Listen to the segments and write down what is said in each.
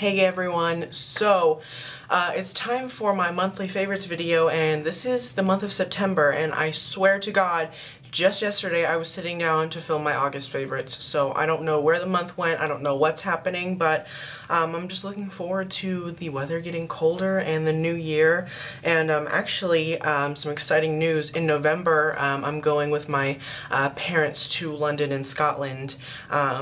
Hey everyone, so it's time for my monthly favorites video, and this is the month of September, and I swear to God, just yesterday I was sitting down to film my August favorites, so I don't know where the month went, I don't know what's happening, but I'm just looking forward to the weather getting colder and the new year. And actually some exciting news. In November I'm going with my parents to London and Scotland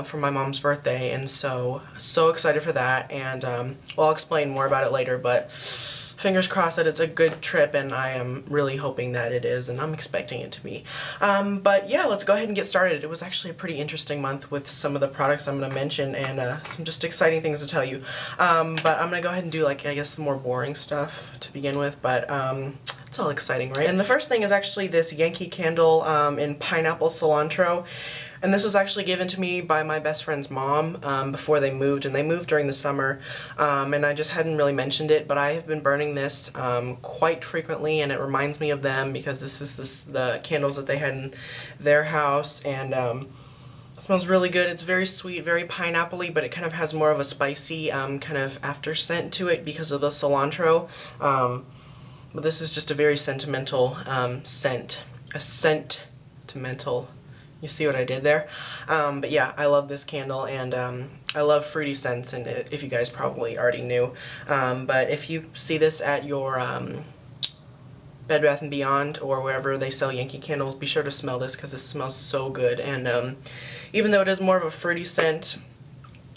for my mom's birthday, and so excited for that. And well, I'll explain more about it later, but fingers crossed that it's a good trip, and I am really hoping that it is, and I'm expecting it to be. But yeah, let's go ahead and get started. It was actually a pretty interesting month with some of the products I'm going to mention, and some just exciting things to tell you. But I'm going to go ahead and do, like, I guess the more boring stuff to begin with, but it's all exciting, right? And the first thing is actually this Yankee Candle in Pineapple Cilantro. And this was actually given to me by my best friend's mom before they moved, and they moved during the summer, and I just hadn't really mentioned it, but I have been burning this quite frequently, and it reminds me of them because this is the candles that they had in their house, and it smells really good. It's very sweet, very pineapple-y, but it kind of has more of a spicy kind of after scent to it because of the cilantro. But this is just a very sentimental scent. You see what I did there? But yeah, I love this candle, and I love fruity scents, and if you guys probably already knew. But if you see this at your Bed Bath & Beyond or wherever they sell Yankee Candles, be sure to smell this because it smells so good. And even though it is more of a fruity scent,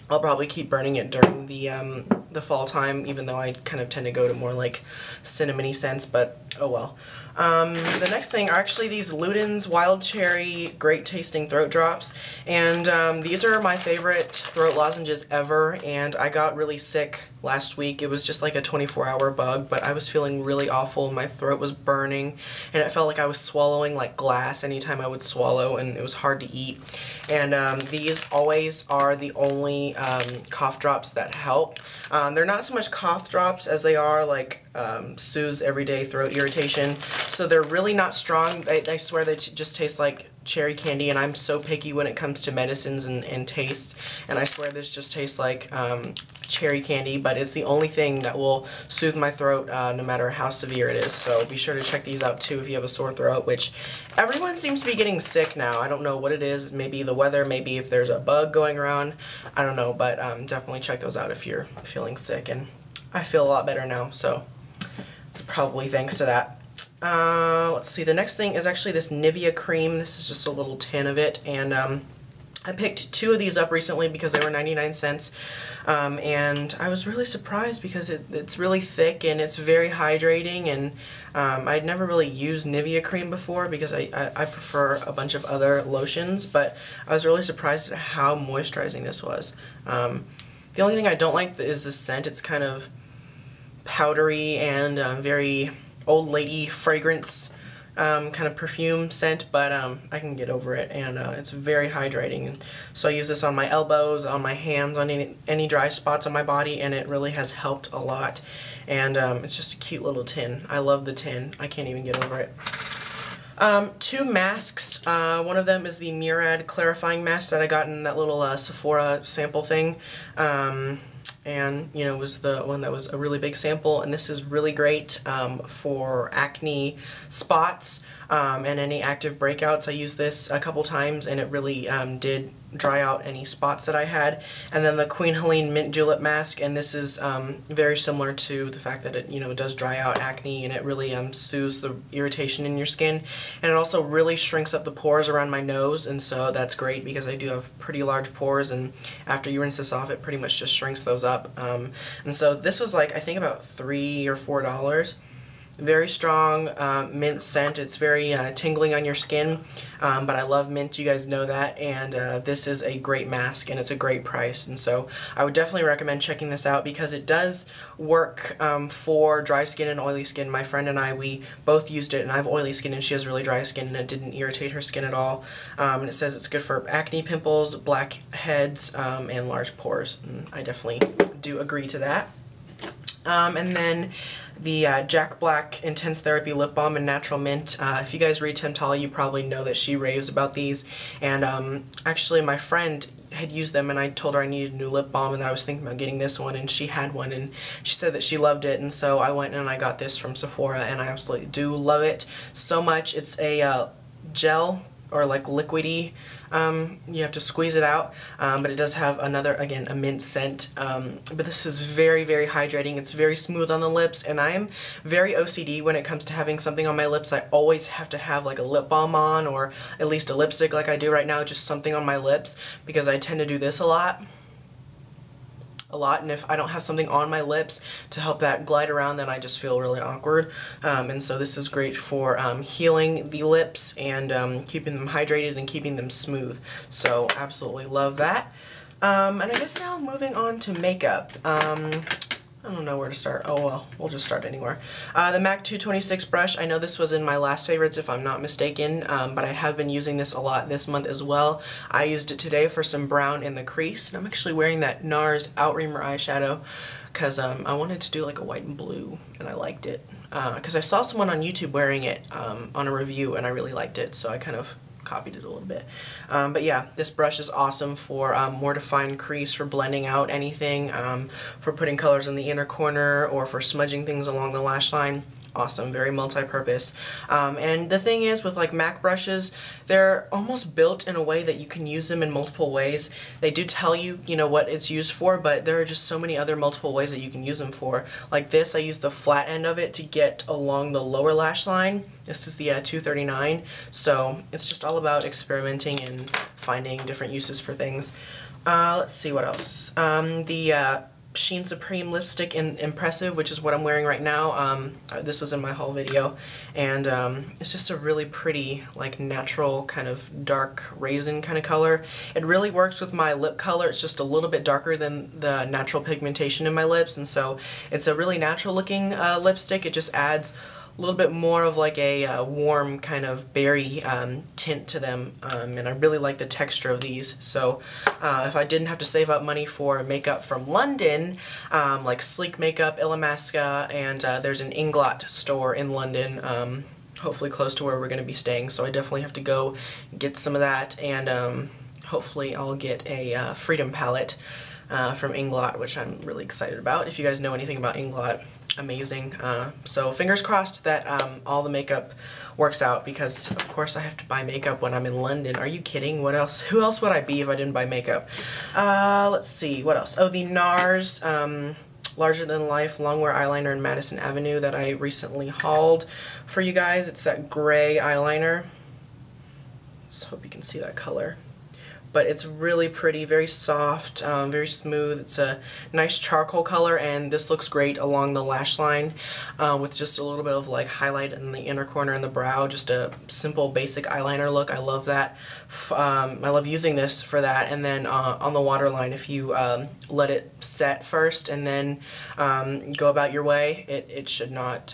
I'll probably keep burning it during the fall time, even though I kind of tend to go to more like cinnamony scents, but oh well. The next thing are actually these Ludens Wild Cherry Great Tasting Throat Drops, and these are my favorite throat lozenges ever, and I got really sick last week. It was just like a 24-hour bug, but I was feeling really awful. My throat was burning, and it felt like I was swallowing like glass anytime I would swallow, and it was hard to eat. And these always are the only cough drops that help. They're not so much cough drops as they are like Sue's everyday throat irritation, so they're really not strong. I swear they just taste like cherry candy, and I'm so picky when it comes to medicines and taste, and I swear this just tastes like cherry candy, but it's the only thing that will soothe my throat no matter how severe it is. So be sure to check these out too if you have a sore throat, which everyone seems to be getting sick now. I don't know what it is, maybe the weather, maybe if there's a bug going around, I don't know, but definitely check those out if you're feeling sick, and I feel a lot better now, so it's probably thanks to that. Let's see, the next thing is actually this Nivea Cream. This is just a little tin of it, and I picked two of these up recently because they were 99 cents, and I was really surprised because it's really thick and it's very hydrating, and I'd never really used Nivea Cream before because I prefer a bunch of other lotions, but I was really surprised at how moisturizing this was. The only thing I don't like is the scent. It's kind of powdery and very old lady fragrance kind of perfume scent, but I can get over it, and it's very hydrating. And so I use this on my elbows, on my hands, on any dry spots on my body, and it really has helped a lot. And it's just a cute little tin. I love the tin. I can't even get over it. Two masks. One of them is the Murad clarifying mask that I got in that little Sephora sample thing. And you know, it was the one that was a really big sample, and this is really great for acne spots and any active breakouts. I used this a couple times, and it really did dry out any spots that I had. And then the Queen Helene Mint Julep mask, and this is very similar to the fact that it, you know, it does dry out acne, and it really soothes the irritation in your skin, and it also really shrinks up the pores around my nose, and so that's great because I do have pretty large pores, and after you rinse this off, it pretty much just shrinks those up. And so this was like, I think about $3 or $4. Very strong mint scent. It's very tingling on your skin, but I love mint, you guys know that, and this is a great mask, and it's a great price, and so I would definitely recommend checking this out because it does work for dry skin and oily skin. My friend and I, we both used it, and I have oily skin and she has really dry skin, and it didn't irritate her skin at all. And it says it's good for acne, pimples, blackheads, and large pores, and I definitely do agree to that. And then the Jack Black Intense Therapy Lip Balm in Natural Mint. If you guys read Tim Talley, you probably know that she raves about these. And actually my friend had used them, and I told her I needed a new lip balm and that I was thinking about getting this one, and she had one and she said that she loved it, and so I went and I got this from Sephora, and I absolutely do love it so much. It's a gel, or like liquidy, you have to squeeze it out, but it does have another, again, a mint scent, but this is very, very hydrating. It's very smooth on the lips, and I am very OCD when it comes to having something on my lips. I always have to have like a lip balm on, or at least a lipstick like I do right now, just something on my lips, because I tend to do this a lot, and if I don't have something on my lips to help that glide around, then I just feel really awkward. And so this is great for healing the lips and keeping them hydrated and keeping them smooth. So absolutely love that. And I guess now moving on to makeup. I don't know where to start. Oh well, we'll just start anywhere. The MAC 226 brush, I know this was in my last favorites if I'm not mistaken, but I have been using this a lot this month as well. I used it today for some brown in the crease, and I'm actually wearing that NARS Outreamer eyeshadow because I wanted to do like a white and blue, and I liked it. Because I saw someone on YouTube wearing it on a review, and I really liked it, so I kind of copied it a little bit. But yeah, this brush is awesome for more defined crease, for blending out anything, for putting colors in the inner corner, or for smudging things along the lash line. Awesome, very multi-purpose. And the thing is, with like MAC brushes, they're almost built in a way that you can use them in multiple ways. They do tell you, you know, what it's used for, but there are just so many other multiple ways that you can use them for. Like this, I use the flat end of it to get along the lower lash line. This is the 239, so it's just all about experimenting and finding different uses for things. Let's see what else. The Sheen Supreme lipstick in Impressive, which is what I'm wearing right now. This was in my haul video, and it's just a really pretty, like, natural kind of dark raisin kind of color. It really works with my lip color. It's just a little bit darker than the natural pigmentation in my lips, and so it's a really natural looking lipstick. It just adds a little bit more of like a warm kind of berry tint to them, and I really like the texture of these. So if I didn't have to save up money for makeup from London, like Sleek Makeup, Illamasqua, and there's an Inglot store in London, hopefully close to where we're going to be staying, so I definitely have to go get some of that, and hopefully I'll get a Freedom palette from Inglot, which I'm really excited about. If you guys know anything about Inglot, amazing. So fingers crossed that all the makeup works out, because of course I have to buy makeup when I'm in London. Are you kidding? What else? Who else would I be if I didn't buy makeup? Let's see, what else? Oh, the NARS Larger Than Life Longwear Eyeliner in Madison Avenue that I recently hauled for you guys. It's that gray eyeliner. Just hope you can see that color. But it's really pretty, very soft, very smooth. It's a nice charcoal color, and this looks great along the lash line with just a little bit of like highlight in the inner corner and the brow. Just a simple, basic eyeliner look. I love that. I love using this for that. And then on the waterline, if you let it set first and then go about your way, it should not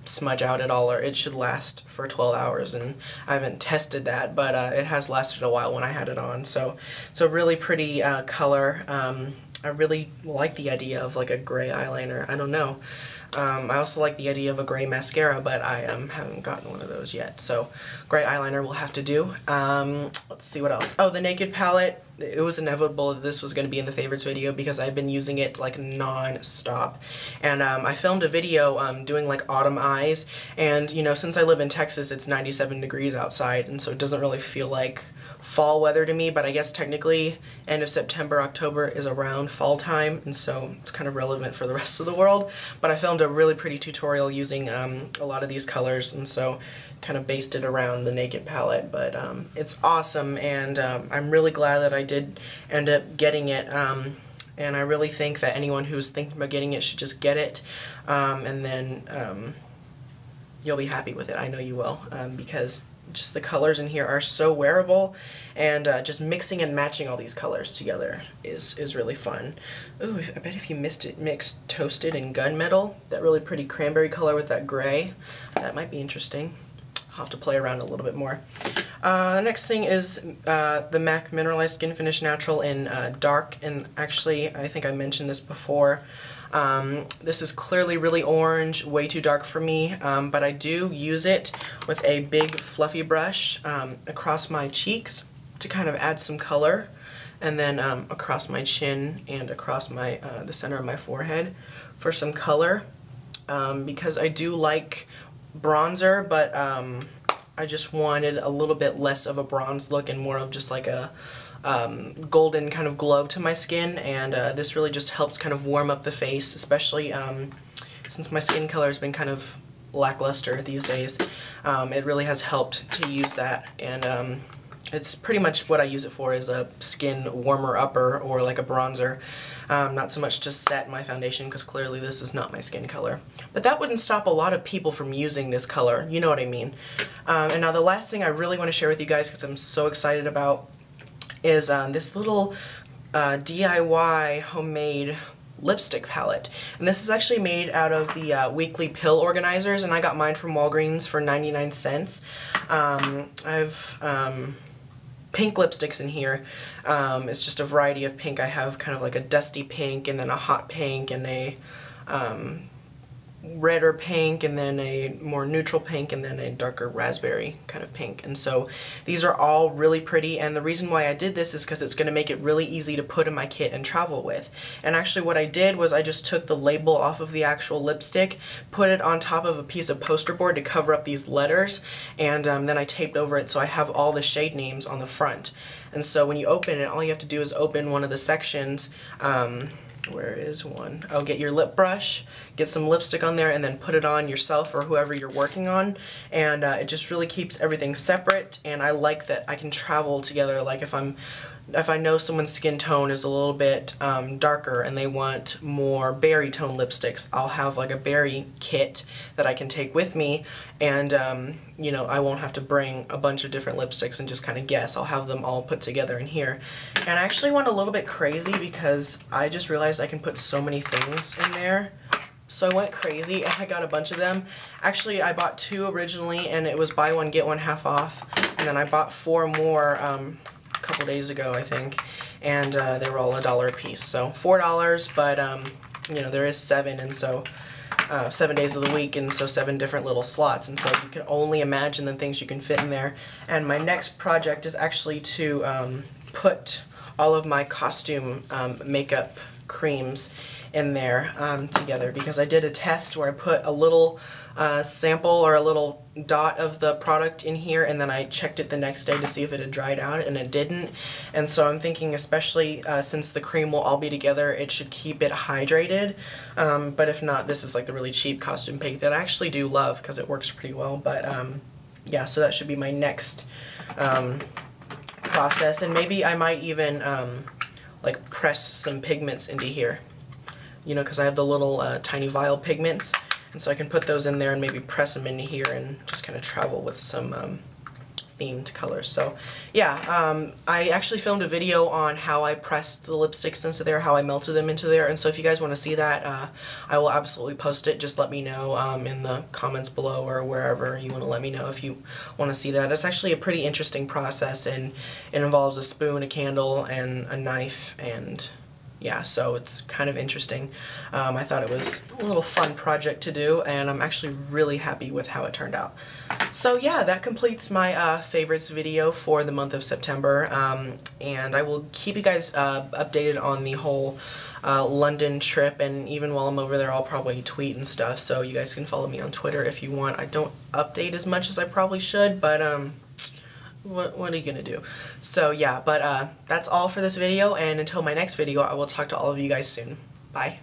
smudge out at all, or it should last for 12 hours, and I haven't tested that, but it has lasted a while when I had it on. So it's a really pretty color. I really like the idea of like a gray eyeliner. I don't know. I also like the idea of a gray mascara, but I haven't gotten one of those yet. So gray eyeliner will have to do. Let's see what else. Oh, the Naked palette. It was inevitable that this was going to be in the favorites video because I've been using it like non-stop. And I filmed a video doing like autumn eyes, and you know, since I live in Texas, it's 97 degrees outside, and so it doesn't really feel like fall weather to me, but I guess technically end of September, October is around fall time, and so it's kind of relevant for the rest of the world. But I filmed a really pretty tutorial using a lot of these colors, and so kind of based it around the Naked palette. But it's awesome, and I'm really glad that I did end up getting it, and I really think that anyone who's thinking about getting it should just get it, and then you'll be happy with it. I know you will, because just the colors in here are so wearable, and just mixing and matching all these colors together is really fun. Ooh, I bet if you mixed Toasted and Gunmetal, that really pretty cranberry color with that gray, that might be interesting. I'll have to play around a little bit more. The next thing is the MAC Mineralized Skin Finish Natural in Dark, and actually I think I mentioned this before. This is clearly really orange, way too dark for me, but I do use it with a big fluffy brush across my cheeks to kind of add some color, and then across my chin and across my the center of my forehead for some color, because I do like bronzer, but I just wanted a little bit less of a bronze look and more of just like a golden kind of glow to my skin, and this really just helps kind of warm up the face, especially since my skin color has been kind of lackluster these days. It really has helped to use that, and it's pretty much what I use it for, is a skin warmer upper or like a bronzer. Not so much to set my foundation, because clearly this is not my skin color. But that wouldn't stop a lot of people from using this color, you know what I mean. And now the last thing I really want to share with you guys, because I'm so excited about, is this little DIY homemade lipstick palette. And this is actually made out of the weekly pill organizers, and I got mine from Walgreens for 99 cents. I've pink lipsticks in here. It's just a variety of pink. I have kind of like a dusty pink, and then a hot pink, and a redder pink, and then a more neutral pink, and then a darker raspberry kind of pink. And so these are all really pretty, and the reason why I did this is because it's going to make it really easy to put in my kit and travel with. And actually what I did was I just took the label off of the actual lipstick, put it on top of a piece of poster board to cover up these letters, and then I taped over it so I have all the shade names on the front. And so when you open it, all you have to do is open one of the sections. Where is one? Oh, get your lip brush, get some lipstick on there, and then put it on yourself or whoever you're working on, and it just really keeps everything separate. And I like that I can travel together. Like if I know someone's skin tone is a little bit darker and they want more berry tone lipsticks, I'll have like a berry kit that I can take with me, and you know, I won't have to bring a bunch of different lipsticks and just kind of guess. I'll have them all put together in here. And I actually went a little bit crazy because I just realized I can put so many things in there. So I went crazy and I got a bunch of them. Actually, I bought 2 originally, and it was buy one get one half off, and then I bought 4 more a couple days ago, I think, and they were all $1 a piece, so $4, but you know, there is 7, and so 7 days of the week, and so 7 different little slots, and so you can only imagine the things you can fit in there. And my next project is actually to put all of my costume makeup creams in there together, because I did a test where I put a little sample or a little dot of the product in here, and then I checked it the next day to see if it had dried out, and it didn't. And so I'm thinking, especially since the cream will all be together, it should keep it hydrated. But if not, this is like the really cheap costume paste that I actually do love because it works pretty well. But yeah, so that should be my next process, and maybe I might even like press some pigments into here, you know, because I have the little tiny vial pigments, and so I can put those in there and maybe press them into here and just kind of travel with some themed colors. So yeah, I actually filmed a video on how I pressed the lipsticks into there, how I melted them into there, and so if you guys want to see that, I will absolutely post it. Just let me know in the comments below or wherever you want to let me know if you want to see that. It's actually a pretty interesting process, and it involves a spoon, a candle, and a knife, and yeah, so it's kind of interesting. I thought it was a little fun project to do, and I'm actually really happy with how it turned out. So yeah, that completes my favorites video for the month of September, and I will keep you guys updated on the whole London trip, and even while I'm over there I'll probably tweet and stuff, so you guys can follow me on Twitter if you want. I don't update as much as I probably should, but what are you gonna do? So yeah, but that's all for this video, and until my next video, I will talk to all of you guys soon. Bye.